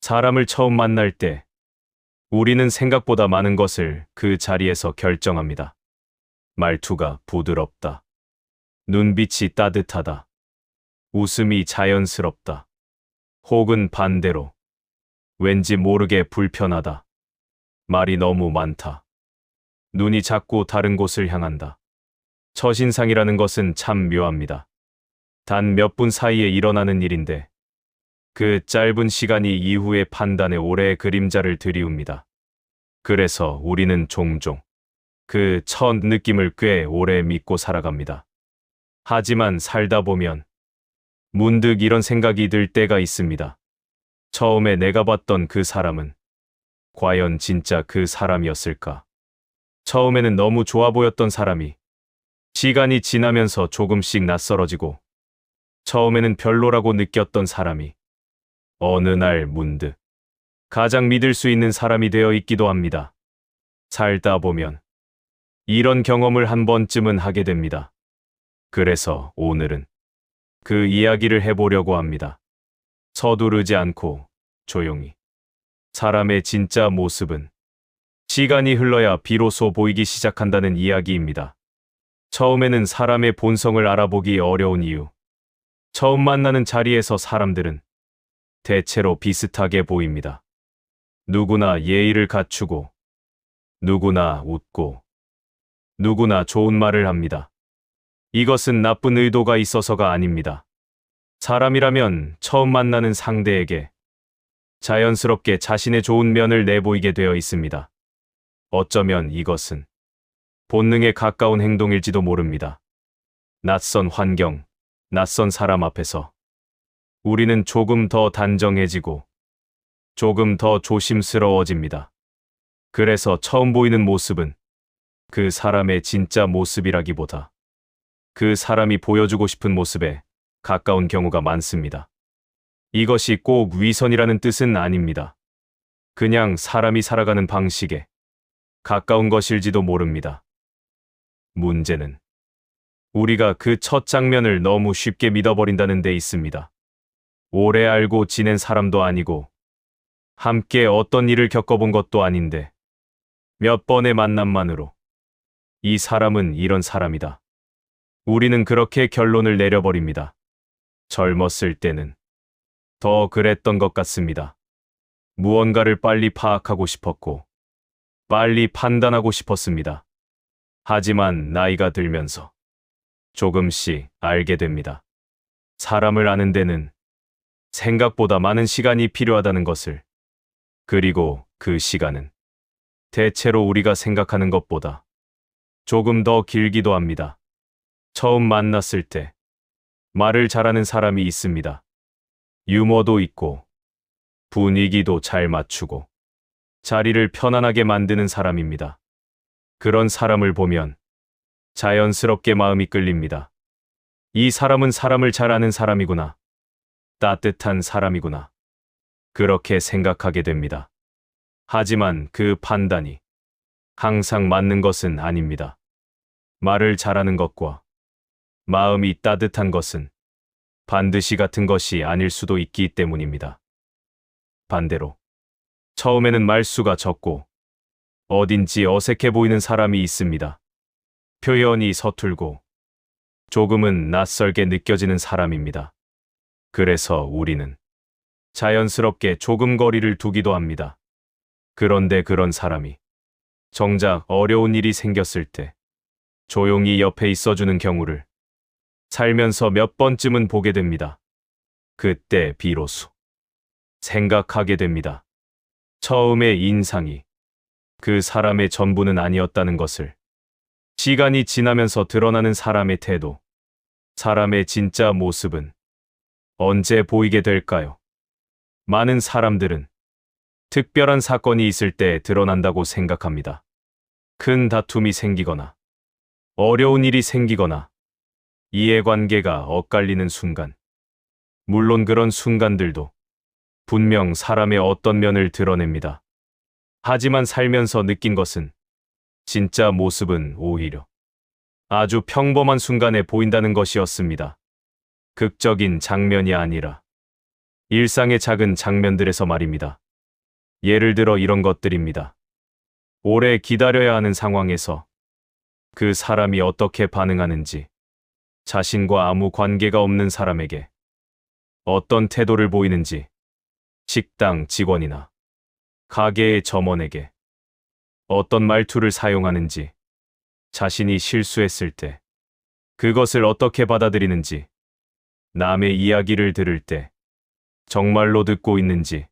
사람을 처음 만날 때 우리는 생각보다 많은 것을 그 자리에서 결정합니다. 말투가 부드럽다. 눈빛이 따뜻하다. 웃음이 자연스럽다. 혹은 반대로 왠지 모르게 불편하다. 말이 너무 많다. 눈이 자꾸 다른 곳을 향한다. 첫인상이라는 것은 참 묘합니다. 단 몇 분 사이에 일어나는 일인데 그 짧은 시간이 이후의 판단에 오래의 그림자를 들이웁니다. 그래서 우리는 종종 그 첫 느낌을 꽤 오래 믿고 살아갑니다. 하지만 살다 보면 문득 이런 생각이 들 때가 있습니다. 처음에 내가 봤던 그 사람은 과연 진짜 그 사람이었을까? 처음에는 너무 좋아 보였던 사람이 시간이 지나면서 조금씩 낯설어지고 처음에는 별로라고 느꼈던 사람이 어느 날 문득 가장 믿을 수 있는 사람이 되어 있기도 합니다. 살다 보면 이런 경험을 한 번쯤은 하게 됩니다. 그래서 오늘은 그 이야기를 해보려고 합니다. 서두르지 않고 조용히. 사람의 진짜 모습은 시간이 흘러야 비로소 보이기 시작한다는 이야기입니다. 처음에는 사람의 본성을 알아보기 어려운 이유. 처음 만나는 자리에서 사람들은 대체로 비슷하게 보입니다. 누구나 예의를 갖추고, 누구나 웃고, 누구나 좋은 말을 합니다. 이것은 나쁜 의도가 있어서가 아닙니다. 사람이라면 처음 만나는 상대에게 자연스럽게 자신의 좋은 면을 내보이게 되어 있습니다. 어쩌면 이것은 본능에 가까운 행동일지도 모릅니다. 낯선 환경, 낯선 사람 앞에서 우리는 조금 더 단정해지고 조금 더 조심스러워집니다. 그래서 처음 보이는 모습은 그 사람의 진짜 모습이라기보다 그 사람이 보여주고 싶은 모습에 가까운 경우가 많습니다. 이것이 꼭 위선이라는 뜻은 아닙니다. 그냥 사람이 살아가는 방식에 가까운 것일지도 모릅니다. 문제는 우리가 그 첫 장면을 너무 쉽게 믿어버린다는 데 있습니다. 오래 알고 지낸 사람도 아니고 함께 어떤 일을 겪어본 것도 아닌데 몇 번의 만남만으로 이 사람은 이런 사람이다. 우리는 그렇게 결론을 내려버립니다. 젊었을 때는 더 그랬던 것 같습니다. 무언가를 빨리 파악하고 싶었고 빨리 판단하고 싶었습니다. 하지만 나이가 들면서 조금씩 알게 됩니다. 사람을 아는 데는 생각보다 많은 시간이 필요하다는 것을. 그리고 그 시간은 대체로 우리가 생각하는 것보다 조금 더 길기도 합니다. 처음 만났을 때 말을 잘하는 사람이 있습니다. 유머도 있고 분위기도 잘 맞추고 자리를 편안하게 만드는 사람입니다. 그런 사람을 보면 자연스럽게 마음이 끌립니다. 이 사람은 사람을 잘 아는 사람이구나. 따뜻한 사람이구나. 그렇게 생각하게 됩니다. 하지만 그 판단이 항상 맞는 것은 아닙니다. 말을 잘하는 것과 마음이 따뜻한 것은 반드시 같은 것이 아닐 수도 있기 때문입니다. 반대로 처음에는 말수가 적고 어딘지 어색해 보이는 사람이 있습니다. 표현이 서툴고 조금은 낯설게 느껴지는 사람입니다. 그래서 우리는 자연스럽게 조금 거리를 두기도 합니다. 그런데 그런 사람이 정작 어려운 일이 생겼을 때 조용히 옆에 있어주는 경우를 살면서 몇 번쯤은 보게 됩니다. 그때 비로소 생각하게 됩니다. 처음의 인상이 그 사람의 전부는 아니었다는 것을. 시간이 지나면서 드러나는 사람의 태도, 사람의 진짜 모습은 언제 보이게 될까요? 많은 사람들은 특별한 사건이 있을 때 드러난다고 생각합니다. 큰 다툼이 생기거나 어려운 일이 생기거나 이해관계가 엇갈리는 순간. 물론 그런 순간들도 분명 사람의 어떤 면을 드러냅니다. 하지만 살면서 느낀 것은 진짜 모습은 오히려 아주 평범한 순간에 보인다는 것이었습니다. 극적인 장면이 아니라 일상의 작은 장면들에서 말입니다. 예를 들어 이런 것들입니다. 오래 기다려야 하는 상황에서 그 사람이 어떻게 반응하는지, 자신과 아무 관계가 없는 사람에게 어떤 태도를 보이는지, 식당 직원이나 가게의 점원에게 어떤 말투를 사용하는지, 자신이 실수했을 때 그것을 어떻게 받아들이는지, 남의 이야기를 들을 때 정말로 듣고 있는지,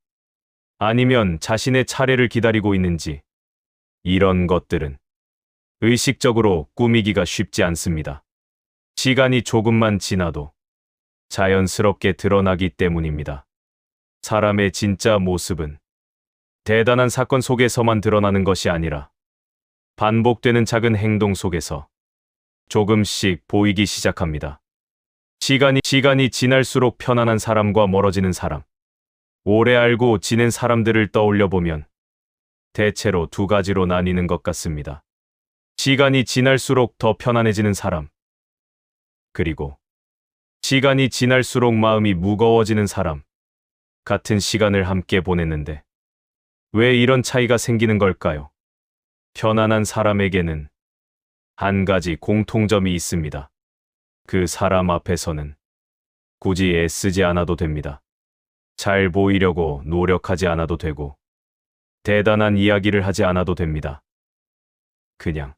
아니면 자신의 차례를 기다리고 있는지, 이런 것들은 의식적으로 꾸미기가 쉽지 않습니다. 시간이 조금만 지나도 자연스럽게 드러나기 때문입니다. 사람의 진짜 모습은 대단한 사건 속에서만 드러나는 것이 아니라 반복되는 작은 행동 속에서 조금씩 보이기 시작합니다. 시간이 지날수록 편안한 사람과 멀어지는 사람, 오래 알고 지낸 사람들을 떠올려 보면 대체로 두 가지로 나뉘는 것 같습니다. 시간이 지날수록 더 편안해지는 사람, 그리고 시간이 지날수록 마음이 무거워지는 사람. 같은 시간을 함께 보냈는데 왜 이런 차이가 생기는 걸까요? 편안한 사람에게는 한 가지 공통점이 있습니다. 그 사람 앞에서는 굳이 애쓰지 않아도 됩니다. 잘 보이려고 노력하지 않아도 되고, 대단한 이야기를 하지 않아도 됩니다. 그냥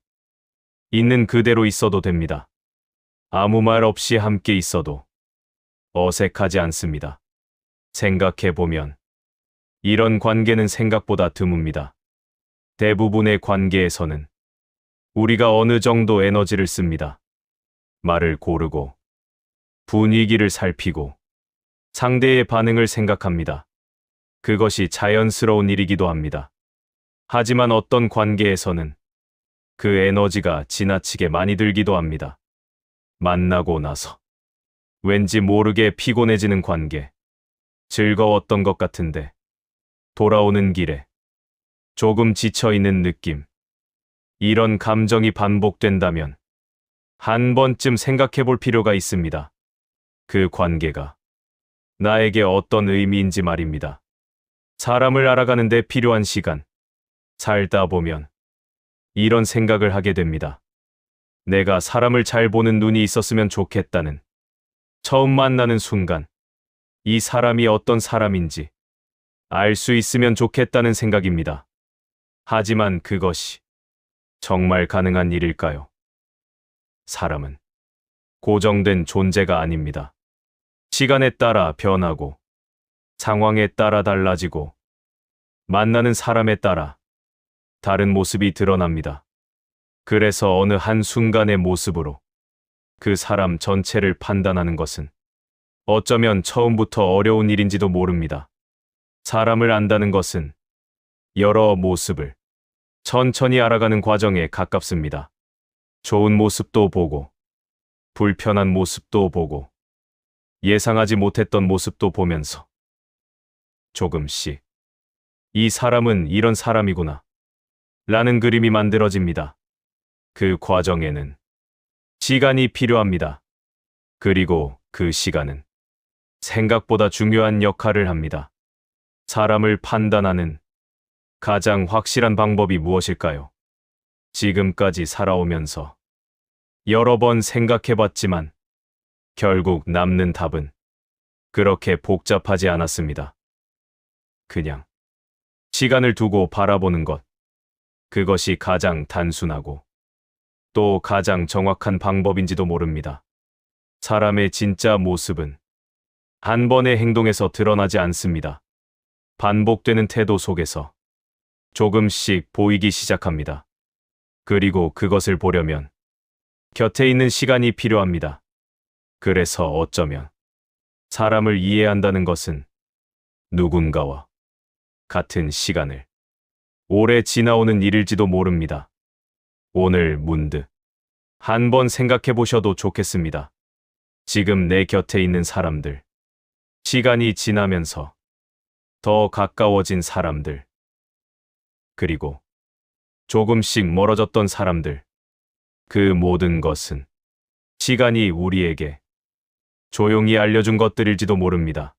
있는 그대로 있어도 됩니다. 아무 말 없이 함께 있어도 어색하지 않습니다. 생각해보면 이런 관계는 생각보다 드뭅니다. 대부분의 관계에서는 우리가 어느 정도 에너지를 씁니다. 말을 고르고, 분위기를 살피고, 상대의 반응을 생각합니다. 그것이 자연스러운 일이기도 합니다. 하지만 어떤 관계에서는 그 에너지가 지나치게 많이 들기도 합니다. 만나고 나서 왠지 모르게 피곤해지는 관계, 즐거웠던 것 같은데 돌아오는 길에 조금 지쳐있는 느낌, 이런 감정이 반복된다면 한 번쯤 생각해 볼 필요가 있습니다. 그 관계가 나에게 어떤 의미인지 말입니다. 사람을 알아가는 데 필요한 시간, 살다 보면 이런 생각을 하게 됩니다. 내가 사람을 잘 보는 눈이 있었으면 좋겠다는, 처음 만나는 순간 이 사람이 어떤 사람인지 알 수 있으면 좋겠다는 생각입니다. 하지만 그것이 정말 가능한 일일까요? 사람은 고정된 존재가 아닙니다. 시간에 따라 변하고, 상황에 따라 달라지고, 만나는 사람에 따라 다른 모습이 드러납니다. 그래서 어느 한순간의 모습으로 그 사람 전체를 판단하는 것은 어쩌면 처음부터 어려운 일인지도 모릅니다. 사람을 안다는 것은 여러 모습을 천천히 알아가는 과정에 가깝습니다. 좋은 모습도 보고, 불편한 모습도 보고, 예상하지 못했던 모습도 보면서 조금씩 이 사람은 이런 사람이구나 라는 그림이 만들어집니다. 그 과정에는 시간이 필요합니다. 그리고 그 시간은 생각보다 중요한 역할을 합니다. 사람을 판단하는 가장 확실한 방법이 무엇일까요? 지금까지 살아오면서 여러 번 생각해봤지만 결국 남는 답은 그렇게 복잡하지 않았습니다. 그냥 시간을 두고 바라보는 것, 그것이 가장 단순하고 또 가장 정확한 방법인지도 모릅니다. 사람의 진짜 모습은 한 번의 행동에서 드러나지 않습니다. 반복되는 태도 속에서 조금씩 보이기 시작합니다. 그리고 그것을 보려면 곁에 있는 시간이 필요합니다. 그래서 어쩌면 사람을 이해한다는 것은 누군가와 같은 시간을 오래 지나오는 일일지도 모릅니다. 오늘 문득 한번 생각해 보셔도 좋겠습니다. 지금 내 곁에 있는 사람들, 시간이 지나면서 더 가까워진 사람들, 그리고 조금씩 멀어졌던 사람들, 그 모든 것은 시간이 우리에게 조용히 알려준 것들일지도 모릅니다.